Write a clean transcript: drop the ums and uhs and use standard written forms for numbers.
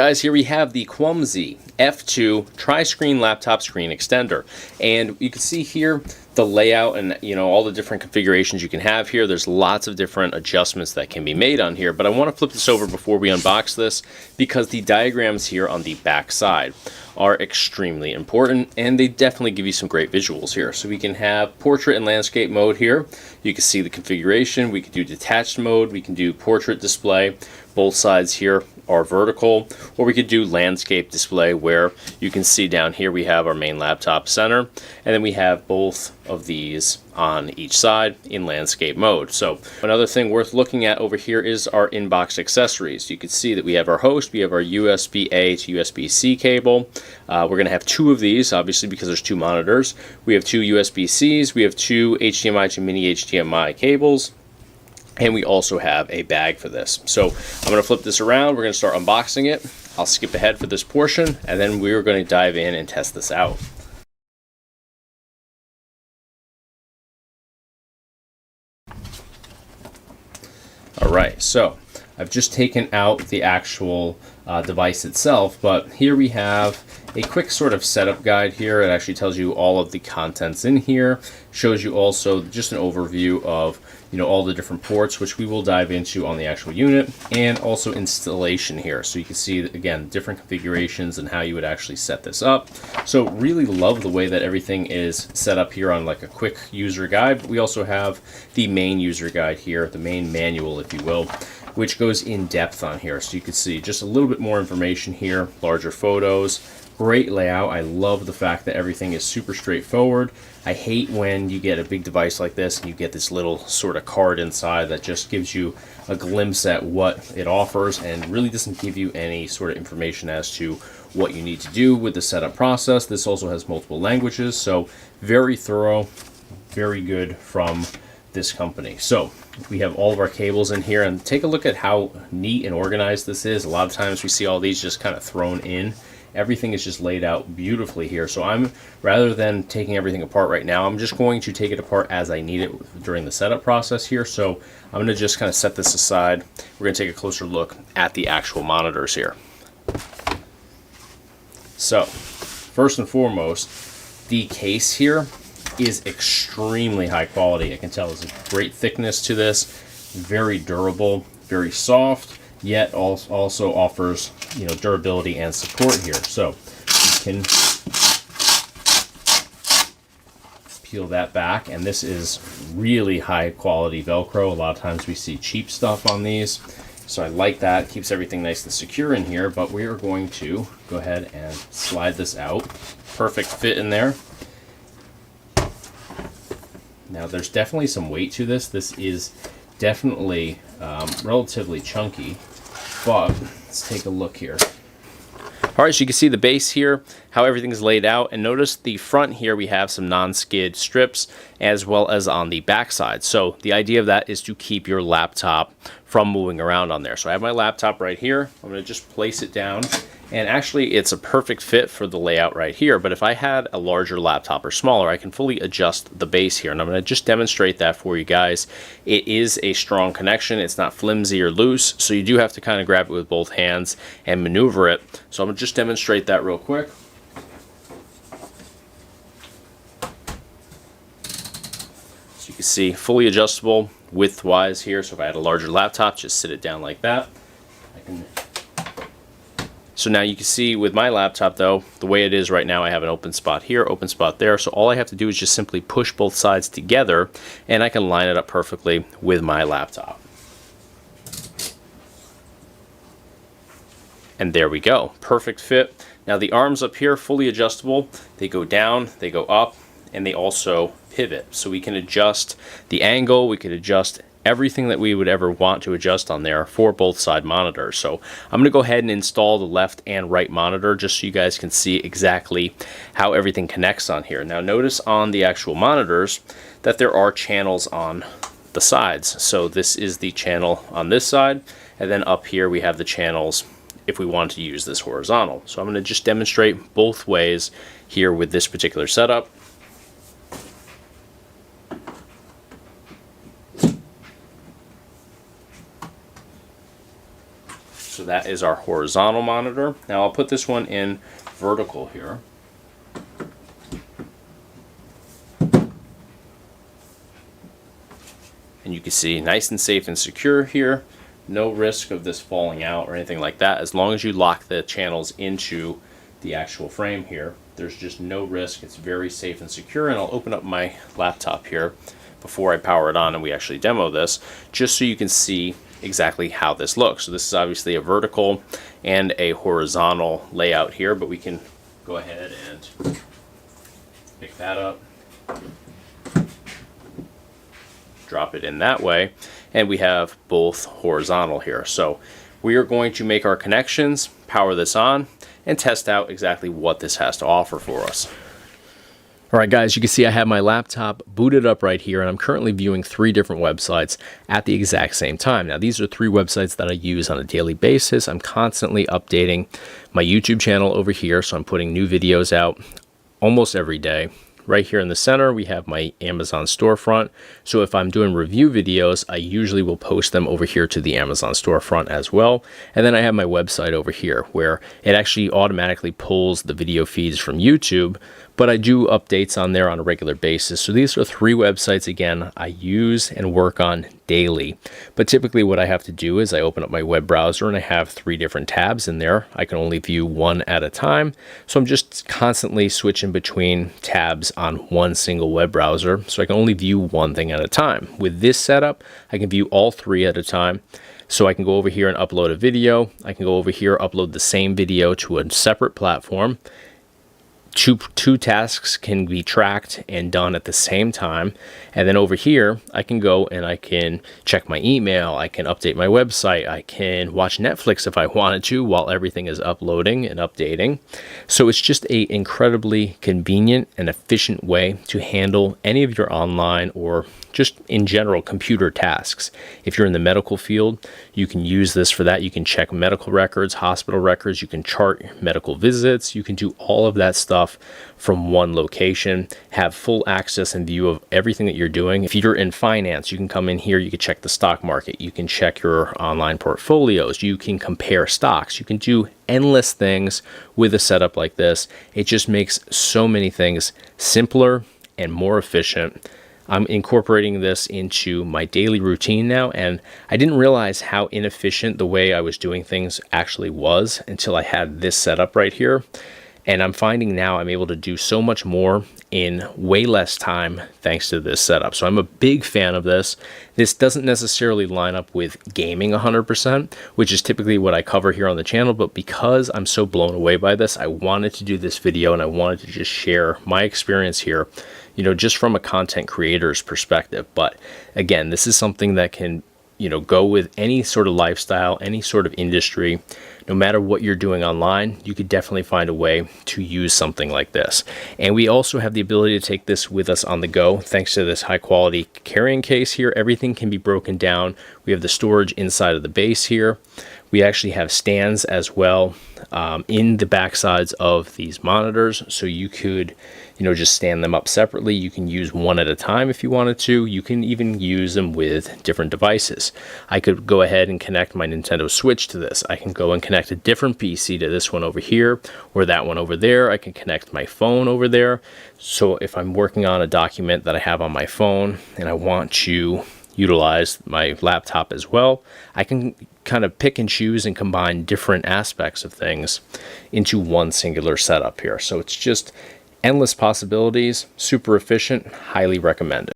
Guys, here we have the Kwumsy F2 tri-screen laptop screen extender, and you can see here the layout and all the different configurations you can have here. There's lots of different adjustments that can be made on here, but I want to flip this over before we unbox this because the diagrams here on the back side are extremely important, and they definitely give you some great visuals here. So we can have portrait and landscape mode here. You can see the configuration. We can do detached mode. We can do portrait display. Both sides here are vertical, or we could do landscape display where you can see down here we have our main laptop center, and then we have both of these on each side in landscape mode. So another thing worth looking at over here is our inbox accessories. You can see that we have our host, we have our USB-A to USB-C cable. We're going to have two of these, obviously, because there's two monitors. We have two USB-Cs, we have two HDMI to mini HDMI cables, and we also have a bag for this. So I'm going to flip this around. We're going to start unboxing it. I'll skip ahead for this portion, and then we're going to dive in and test this out. All right, so I've just taken out the actual device itself, but here we have a quick sort of setup guide here. It actually tells you all of the contents in here, shows you also just an overview of all the different ports, which we will dive into on the actual unit, and also installation here. So you can see, again, different configurations and how you would actually set this up. So really love the way that everything is set up here on like a quick user guide. But we also have the main user guide here, the main manual, if you will, which goes in depth on here. So you can see just a little bit more information here, larger photos. Great layout. I love the fact that everything is super straightforward. I hate when you get a big device like this and you get this little sort of card inside that just gives you a glimpse at what it offers and really doesn't give you any sort of information as to what you need to do with the setup process. This also has multiple languages, so very thorough, very good from this company. So we have all of our cables in here, and take a look at how neat and organized this is. A lot of times we see all these just kind of thrown in. Everything is just laid out beautifully here. So rather than taking everything apart right now, I'm just going to take it apart as I need it during the setup process here. So I'm going to just kind of set this aside. We're going to take a closer look at the actual monitors here. So first and foremost, the case here is extremely high quality. I can tell there's a great thickness to this, very durable, very soft, yet also offers durability and support here. So you can peel that back, and this is really high quality Velcro. A lot of times we see cheap stuff on these, so I like that. It keeps everything nice and secure in here. But we are going to go ahead and slide this out. Perfect fit in there. Now there's definitely some weight to this. This is definitely relatively chunky, but let's take a look here. All right, so you can see the base here, how everything's laid out, and notice the front here we have some non-skid strips as well as on the back side. So the idea of that is to keep your laptop from moving around on there. So I have my laptop right here. I'm going to just place it down, and actually it's a perfect fit for the layout right here. But if I had a larger laptop or smaller, I can fully adjust the base here, and I'm going to just demonstrate that for you guys. It is a strong connection. It's not flimsy or loose, so you do have to kind of grab it with both hands and maneuver it. So I'm going to just demonstrate that real quick. So you can see fully adjustable width-wise here. So if I had a larger laptop, just sit it down like that. So now you can see with my laptop, though, the way it is right now, I have an open spot here, open spot there. So all I have to do is just simply push both sides together, and I can line it up perfectly with my laptop. And there we go, perfect fit. Now the arms up here, fully adjustable. They go down, they go up, and they also pivot. So we can adjust the angle, we can adjust everything that we would ever want to adjust on there for both side monitors. So I'm going to go ahead and install the left and right monitor just so you guys can see exactly how everything connects on here. Now notice on the actual monitors that there are channels on the sides. So this is the channel on this side, and then up here we have the channels if we want to use this horizontal. So I'm going to just demonstrate both ways here with this particular setup. So that is our horizontal monitor. Now I'll put this one in vertical here. And you can see nice and safe and secure here. No risk of this falling out or anything like that. As long as you lock the channels into the actual frame here, there's just no risk. It's very safe and secure. And I'll open up my laptop here before I power it on and we actually demo this, just so you can see exactly how this looks. So this is obviously a vertical and a horizontal layout here, but we can go ahead and pick that up, drop it in that way, and we have both horizontal here. So we are going to make our connections, power this on, and test out exactly what this has to offer for us. All right, guys, you can see I have my laptop booted up right here, and I'm currently viewing 3 different websites at the exact same time. Now, these are 3 websites that I use on a daily basis. I'm constantly updating my YouTube channel over here, so I'm putting new videos out almost every day. Right here in the center, we have my Amazon storefront. So if I'm doing review videos, I usually will post them over here to the Amazon storefront as well. And then I have my website over here where it actually automatically pulls the video feeds from YouTube, but I do updates on there on a regular basis. So these are 3 websites, again, I use and work on daily. But typically what I have to do is I open up my web browser and I have 3 different tabs in there. I can only view one at a time. So I'm just constantly switching between tabs on one single web browser. So I can only view one thing at a time. With this setup, I can view all 3 at a time. So I can go over here and upload a video. I can go over here, upload the same video to a separate platform. Two tasks can be tracked and done at the same time. And then over here, I can go and I can check my email. I can update my website. I can watch Netflix if I wanted to while everything is uploading and updating. So it's just an incredibly convenient and efficient way to handle any of your online or just in general computer tasks. If you're in the medical field, you can use this for that. You can check medical records, hospital records, you can chart medical visits, you can do all of that stuff from one location, have full access and view of everything that you're doing. If you're in finance, you can come in here, you can check the stock market, you can check your online portfolios, you can compare stocks, you can do endless things with a setup like this. It just makes so many things simpler and more efficient. I'm incorporating this into my daily routine now, and I didn't realize how inefficient the way I was doing things actually was until I had this setup right here. And I'm finding now I'm able to do so much more in way less time thanks to this setup. So I'm a big fan of this. This doesn't necessarily line up with gaming 100%, which is typically what I cover here on the channel. But because I'm so blown away by this, I wanted to do this video and I wanted to just share my experience here, you know, just from a content creator's perspective. But again, this is something that can, you know, go with any sort of lifestyle, any sort of industry. No matter what you're doing online, you could definitely find a way to use something like this. And we also have the ability to take this with us on the go. Thanks to this high quality carrying case here, everything can be broken down. We have the storage inside of the base here. We actually have stands as well in the back sides of these monitors. So you could, you know, just stand them up separately. You can use one at a time if you wanted to. You can even use them with different devices. I could go ahead and connect my Nintendo Switch to this. I can go and connect a different PC to this one over here or that one over there. I can connect my phone over there. So if I'm working on a document that I have on my phone and I want to utilize my laptop as well, I can kind of pick and choose and combine different aspects of things into one singular setup here. So it's just endless possibilities, super efficient, highly recommended.